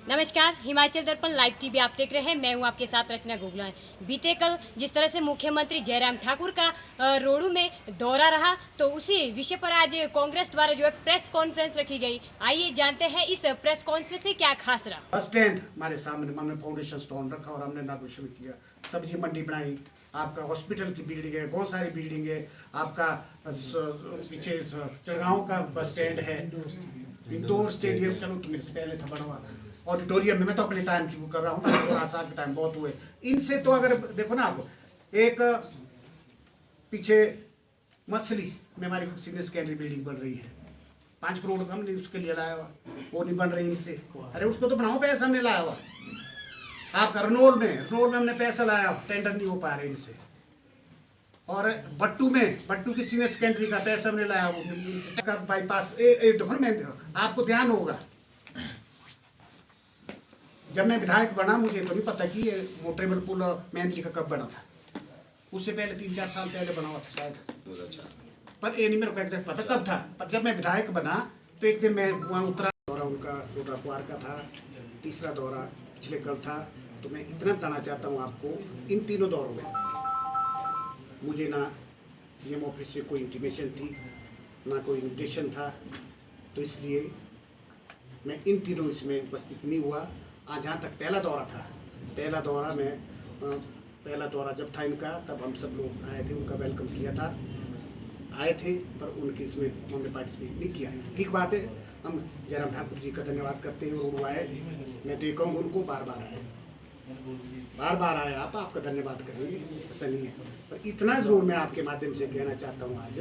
नमस्कार, हिमाचल दर्पण live TV आप देख रहे हैं। मैं हूं आपके साथ रचना गोगला। बीते कल जिस तरह से मुख्यमंत्री जयराम ठाकुर का रोहडू में दौरा रहा, तो उसी विषय पर आज कांग्रेस द्वारा जो है प्रेस कॉन्फ्रेंस रखी गई। आइए जानते हैं इस प्रेस कॉन्फ्रेंस से क्या खास रहा। बस स्टैंड हमारे सामने हमने फाउंडेशन स्टोन रखा और हमने इनॉग्रेशन किया। सब्जी मंडी बनाई, आपका हॉस्पिटल की बिल्डिंग है, बहुत सारी बिल्डिंग है, आपका पीछे चढ़गांव का बस स्टैंड है, इंदौर स्टेडियम चलो तो मेरे से पहले था बना हुआ, ऑडिटोरियम में मैं तो अपने टाइम की वो कर रहा हूँ, साल के टाइम बहुत हुए इनसे। तो अगर देखो ना आप, एक पीछे मछली में हमारी सीनियर सेकेंडरी बिल्डिंग बन रही है, 5 करोड़ हमने उसके लिए लाया हुआ, वो नहीं बन रही इनसे। अरे उसको तो बनाओ, पैसा हमने लाया हुआ। आपका रनोल में हमने पैसा लाया, टेंडर नहीं हो पा रहे इनसे। और बट्टू की सीनियर सेकेंडरी का पैसा हमने लाया, वो बाईपास देखो ना, मैं आपको ध्यान होगा जब मैं विधायक बना, मुझे तो नहीं पता कि ये मोटरेबल पुल मैनली का कब बना था। उससे पहले 3-4 साल पहले बना हुआ था शायद 2004, पर ये नहीं मेरे को एग्जैक्ट पता कब था। पर जब मैं विधायक बना तो एक दिन मैं वहाँ उतरा, दौरा उनका रोटाकुआर का था, तीसरा दौरा पिछले कल था। तो मैं इतना बताना चाहता हूँ आपको, इन तीनों दौरों में मुझे ना सीएम ऑफिस से कोई इंटीमेशन थी, ना कोई इन्विटेशन था, तो इसलिए मैं इन तीनों इसमें उपस्थित नहीं हुआ। आज जहाँ तक पहला दौरा था, पहला दौरा जब था इनका, तब हम सब लोग आए थे, उनका वेलकम किया था, आए थे, पर उनके इसमें हमने पार्टिसिपेट नहीं किया। ठीक बात है, हम जयराम ठाकुर जी का धन्यवाद करते हैं, रोड आए। मैं तो ये कहूँगा उनको बार बार आए, आप आपका धन्यवाद करेंगे, ऐसा नहीं है। पर इतना ज़रूर मैं आपके माध्यम से कहना चाहता हूँ आज,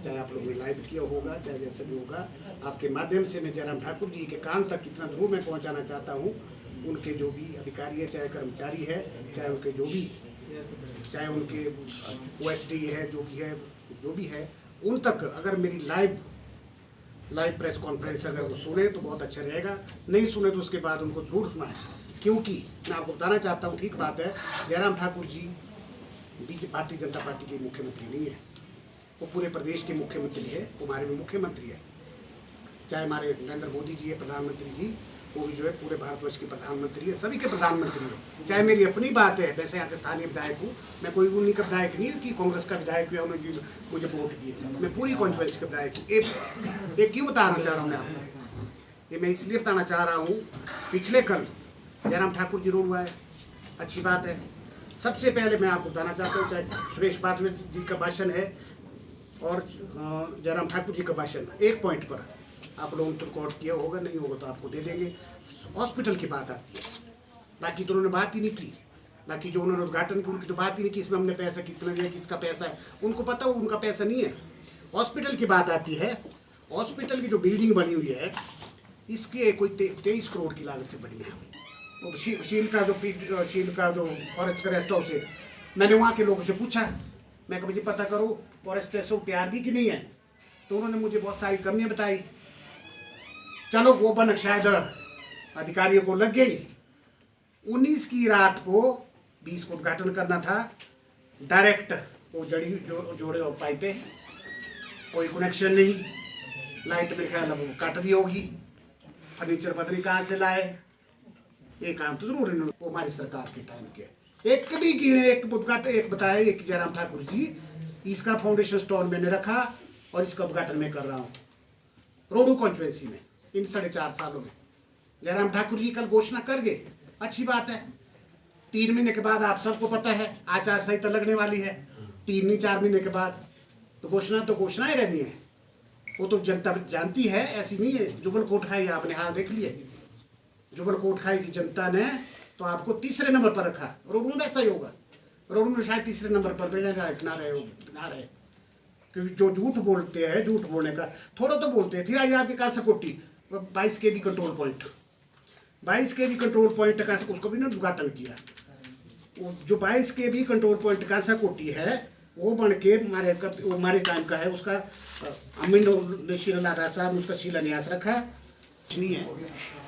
चाहे आप लोग ने लाइव किया होगा, चाहे जैसे भी होगा, आपके माध्यम से मैं जयराम ठाकुर जी के कान तक इतना ज़रूर मैं पहुंचाना चाहता हूं। उनके जो भी अधिकारी है, चाहे कर्मचारी है, चाहे उनके ओएसडी है, जो भी है, उन तक अगर मेरी लाइव प्रेस कॉन्फ्रेंस अगर वो सुने तो बहुत अच्छा रहेगा, नहीं सुने तो उसके बाद उनको ज़रूर सुनाएं। क्योंकि मैं आपको बताना चाहता हूँ, ठीक बात है, जयराम ठाकुर जी भारतीय जनता पार्टी के मुख्यमंत्री नहीं है, वो पूरे प्रदेश के मुख्यमंत्री है, वो हमारे में मुख्यमंत्री है। चाहे हमारे नरेंद्र मोदी जी है प्रधानमंत्री जी, वो भी जो है पूरे भारतवर्ष के प्रधानमंत्री है, सभी के प्रधानमंत्री है। चाहे मेरी अपनी बात है, वैसे यहाँ के स्थानीय विधायक हूँ मैं, कोई उन्हीं का विधायक नहीं कि कांग्रेस का विधायक हुआ उन्होंने मुझे वोट दिए, मैं पूरी कॉन्स्टिट्यूएंसी का विधायक हूँ। एक क्यों बताना चाह रहा हूँ मैं आपको, ये मैं इसलिए बताना चाह रहा हूँ, पिछले कल जयराम ठाकुर जी रोड आए, अच्छी बात है। सबसे पहले मैं आपको बताना चाहता हूँ, चाहे सुरेश पात्रे जी का भाषण है और जयराम ठाकुर जी का भाषण, एक पॉइंट पर आप लोगों ने रिकॉर्ड किया होगा, नहीं होगा तो आपको दे देंगे। हॉस्पिटल की बात आती है, बाकी तो उन्होंने बात ही नहीं की, बाकी जो उन्होंने उद्घाटन की उनकी तो बात ही नहीं की, इसमें हमने पैसा कितना दिया, किसका पैसा है, उनको पता हो उनका पैसा नहीं है। हॉस्पिटल की बात आती है, हॉस्पिटल की जो बिल्डिंग बनी हुई है, इसके कोई 23 करोड़ की लागत से बनी है। वो शील का जो फॉरेस्ट का रेस्ट हाउस है, मैंने वहाँ के लोगों से पूछा, मैं कहा मुझे पता करो फॉरेस्ट रेस्ट हाउस तैयार भी कि नहीं है, तो उन्होंने मुझे बहुत सारी कमियाँ बताई। चलो वो बन शायद अधिकारियों को लग गई, 19 की रात को 20 को उद्घाटन करना था, डायरेक्ट वो जोड़े और पाइपें, कोई कनेक्शन नहीं, लाइट में ख्याल वो काट दी होगी, फर्नीचर पता कहाँ से लाए। ये काम तो जरूर इन्होंने वो हमारी सरकार के टाइम के एक भी गिने, एक बताया, एक जयराम ठाकुर जी, इसका फाउंडेशन स्टोन मैंने रखा और इसका उद्घाटन मैं कर रहा हूँ रोडू कॉन्स्टिट्यूएंसी में इन 4.5 सालों में। जयराम ठाकुर जी कल घोषणा कर गए, अच्छी बात है। 3 महीने के बाद आप सबको पता है आचार संहिता लगने वाली है, 3 नहीं 4 महीने के बाद, तो घोषणा ही रहनी है, वो तो जनता जानती है, ऐसी नहीं है। जुगल कोट खाई आपने हाल देख लिए, जुगल कोट खाई की जनता ने तो आपको तीसरे नंबर पर रखा। रोडू में ऐसा ही होगा, रोडू में शायद तीसरे नंबर पर ना रहे, क्योंकि जो झूठ बोलते हैं, झूठ बोलने का थोड़ा तो बोलते हैं। फिर आइए आपके कासाकोटी 22 kV control point, 22 kV control point का उसको भी ना उद्घाटन किया। वो जो 22 kV कंट्रोल पॉइंट कासाकोटी है, वो बन के हमारे टाइम का है, उसका अमीन शिलान्यास साहब उसका शिलान्यास रखा नहीं है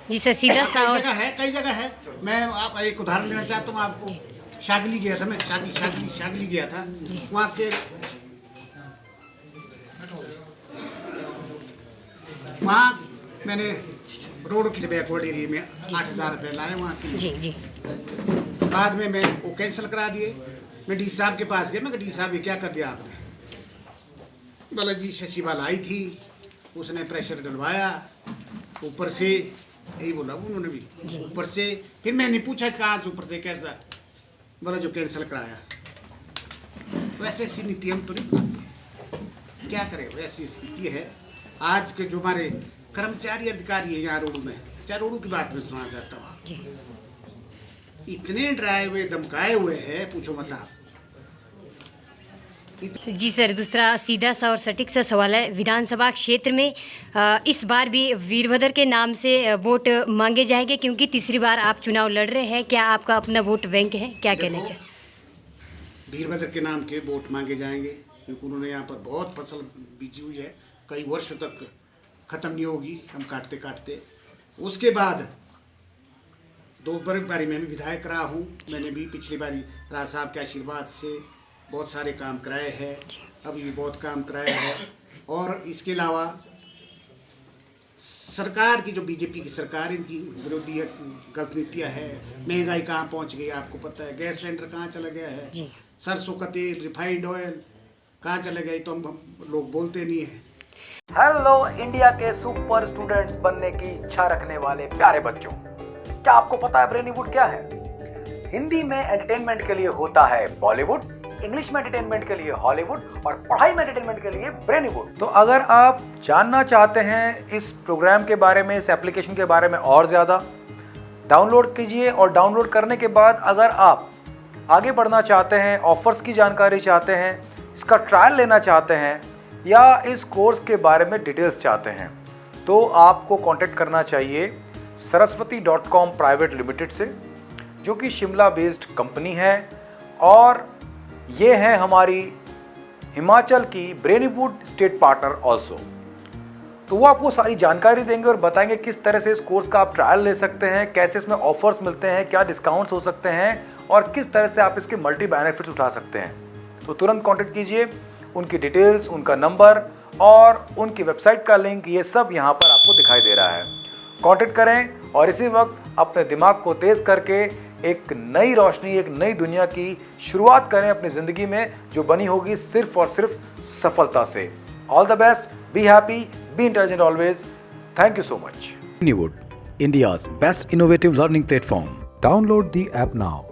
जी सर, सीधा कई जगह है। मैं आप एक उदाहरण लेना चाहता हूँ आपको, शागली गया था मैं, शागली गया था, वहाँ के वहाँ मैंने रोड के बैकवर्ड एरिया में 8,000 रुपये लाए वहाँ के लिए। जी जी बाद में मैं वो कैंसिल करा दिए। मैं डी साहब के पास गया, मैं कहा डी साहब ये क्या कर दिया आपने? बोला जी शशि बाला आई थी, उसने प्रेशर डलवाया ऊपर से, यही बोला उन्होंने भी ऊपर से। फिर मैंने पूछा कहाँ से ऊपर से, कैसा? बोला जो कैंसिल कराया। वैसे ऐसी नीति हम तो नहीं बनाते, क्या करें, वैसी स्थिति है आज के जो हमारे कर्मचारी अधिकारी है यहाँ रोडू में। चाहे रोडू की बात मैं सुनाना चाहता हूँ, इतने डराए हुए धमकाए हुए हैं, पूछो मत आप। जी सर, दूसरा सीधा सा और सटीक सा सवाल है, विधानसभा क्षेत्र में इस बार भी वीरभद्र के नाम से वोट मांगे जाएंगे क्योंकि तीसरी बार आप चुनाव लड़ रहे हैं, क्या आपका अपना वोट बैंक है, क्या कहना चाहिए? वीरभद्र के नाम के वोट मांगे जाएंगे क्योंकि उन्होंने यहाँ पर बहुत फसल बीजी हुई है, कई वर्षों तक ख़त्म नहीं होगी, हम काटते काटते। उसके बाद 2 बारी मैं भी विधायक रहा हूँ, मैंने भी पिछली बारी राज साहब के आशीर्वाद से बहुत सारे काम कराए हैं, अभी भी बहुत काम कराए हैं। और इसके अलावा सरकार की जो बीजेपी की सरकार, इनकी विरोधी गलत नीतियाँ है, महंगाई कहाँ पहुँच गई आपको पता है, गैस सिलेंडर कहाँ चला गया है, सरसों का तेल, रिफाइंड ऑयल कहाँ चले गए, तो हम लोग बोलते नहीं हैं। हेलो इंडिया के सुपर स्टूडेंट्स बनने की इच्छा रखने वाले प्यारे बच्चों, क्या आपको पता है ब्रेनीवुड क्या है? हिंदी में एंटरटेनमेंट के लिए होता है बॉलीवुड, इंग्लिश में एंटरटेनमेंट के लिए हॉलीवुड और पढ़ाई में एंटरटेनमेंट के लिए ब्रेनीवुड। तो अगर आप जानना चाहते हैं इस प्रोग्राम के बारे में, इस एप्लीकेशन के बारे में और ज़्यादा, डाउनलोड कीजिए। और डाउनलोड करने के बाद अगर आप आगे बढ़ना चाहते हैं, ऑफर्स की जानकारी चाहते हैं, इसका ट्रायल लेना चाहते हैं या इस कोर्स के बारे में डिटेल्स चाहते हैं, तो आपको कांटेक्ट करना चाहिए saraswati.com प्राइवेट लिमिटेड से, जो कि शिमला बेस्ड कंपनी है और ये है हमारी हिमाचल की ब्रेनीवुड स्टेट पार्टनर ऑल्सो। तो वो आपको सारी जानकारी देंगे और बताएंगे किस तरह से इस कोर्स का आप ट्रायल ले सकते हैं, कैसे इसमें ऑफर्स मिलते हैं, क्या डिस्काउंट्स हो सकते हैं और किस तरह से आप इसके मल्टी बेनिफिट्स उठा सकते हैं। तो तुरंत कांटेक्ट कीजिए, उनकी डिटेल्स, उनका नंबर और उनकी वेबसाइट का लिंक, ये सब यहाँ पर आपको दिखाई दे रहा है। कांटेक्ट करें और इसी वक्त अपने दिमाग को तेज करके एक नई रोशनी, एक नई दुनिया की शुरुआत करें अपनी ज़िंदगी में, जो बनी होगी सिर्फ और सिर्फ सफलता से। All the best, be happy, be intelligent always. Thank you so much. Brainywood, India's best innovative learning platform. Download the app now.